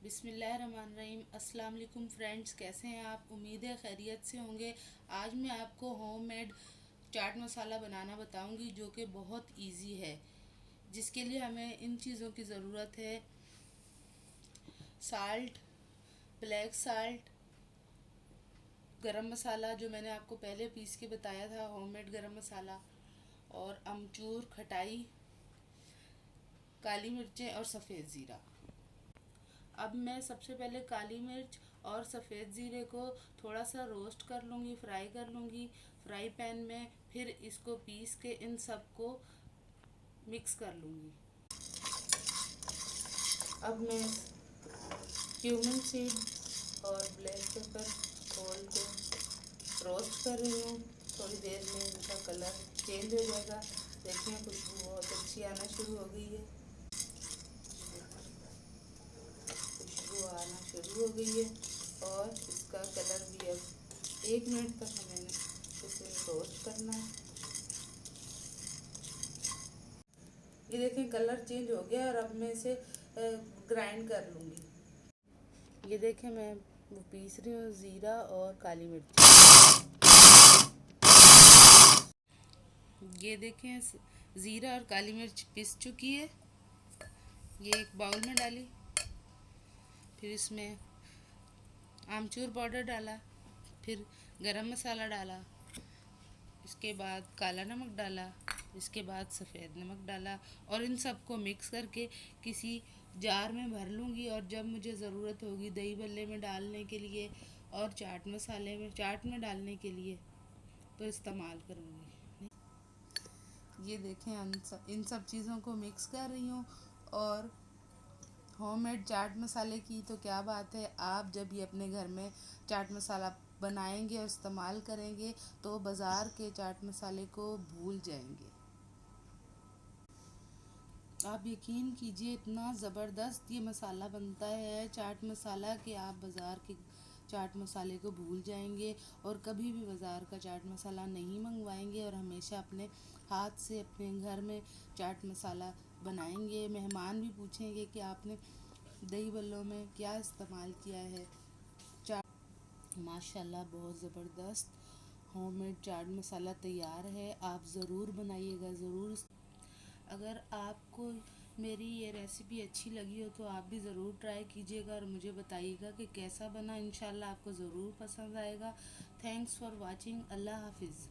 बिस्मिल्लाहिर्रहमानिर्रहीम। अस्सलाम वालेकुम फ्रेंड्स, कैसे हैं आप? उम्मीद है खैरियत से होंगे। आज मैं आपको होममेड चाट मसाला बनाना बताऊंगी जो कि बहुत इजी है, जिसके लिए हमें इन चीज़ों की ज़रूरत है। साल्ट, ब्लैक साल्ट, गरम मसाला जो मैंने आपको पहले पीस के बताया था, होममेड गरम मसाला, और अमचूर, खटाई, काली मिर्चें और सफ़ेद ज़ीरा। अब मैं सबसे पहले काली मिर्च और सफ़ेद ज़ीरे को थोड़ा सा रोस्ट कर लूँगी, फ्राई कर लूँगी फ्राई पैन में। फिर इसको पीस के इन सब को मिक्स कर लूँगी। अब मैं क्यूमिन सीड और ब्लैक पेपर होल को रोस्ट कर रही हूँ। थोड़ी देर में इनका कलर चेंज हो जाएगा। देखिए खुशबू बहुत अच्छी आना शुरू हो गई है, खुशबू आना शुरू हो गई है। और इसका कलर भी अब 1 मिनट तक हमें इसे रोस्ट करना है। ये देखें कलर चेंज हो गया और अब मैं इसे ग्राइंड कर लूँगी। ये देखें मैं वो पीस रही हूँ ज़ीरा और काली मिर्च। ये देखें ज़ीरा और काली मिर्च पिस चुकी है। ये एक बाउल में डाली, फिर इसमें आमचूर पाउडर डाला, फिर गरम मसाला डाला, इसके बाद काला नमक डाला, इसके बाद सफ़ेद नमक डाला, और इन सबको मिक्स करके किसी जार में भर लूँगी। और जब मुझे ज़रूरत होगी दही भल्ले में डालने के लिए और चाट मसाले में चाट में डालने के लिए तो इस्तेमाल करूँगी। ये देखें इन सब चीज़ों को मिक्स कर रही हूँ। और होममेड चाट मसाले की तो क्या बात है, आप जब ये अपने घर में चाट मसाला बनाएंगे और इस्तेमाल करेंगे तो बाज़ार के चाट मसाले को भूल जाएंगे। आप यकीन कीजिए इतना ज़बरदस्त ये मसाला बनता है चाट मसाला कि आप बाज़ार के चाट मसाले को भूल जाएंगे और कभी भी बाज़ार का चाट मसाला नहीं मंगवाएंगे और हमेशा अपने हाथ से अपने घर में चाट मसाला बनाएंगे। मेहमान भी पूछेंगे कि आपने दही बल्लों में क्या इस्तेमाल किया है। चाट माशाल्लाह बहुत ज़बरदस्त होममेड चाट मसाला तैयार है। आप ज़रूर बनाइएगा, ज़रूर। अगर आपको मेरी ये रेसिपी अच्छी लगी हो तो आप भी ज़रूर ट्राई कीजिएगा और मुझे बताइएगा कि कैसा बना। इंशाल्लाह आपको ज़रूर पसंद आएगा। Thanks for watching. अल्लाह हाफिज़।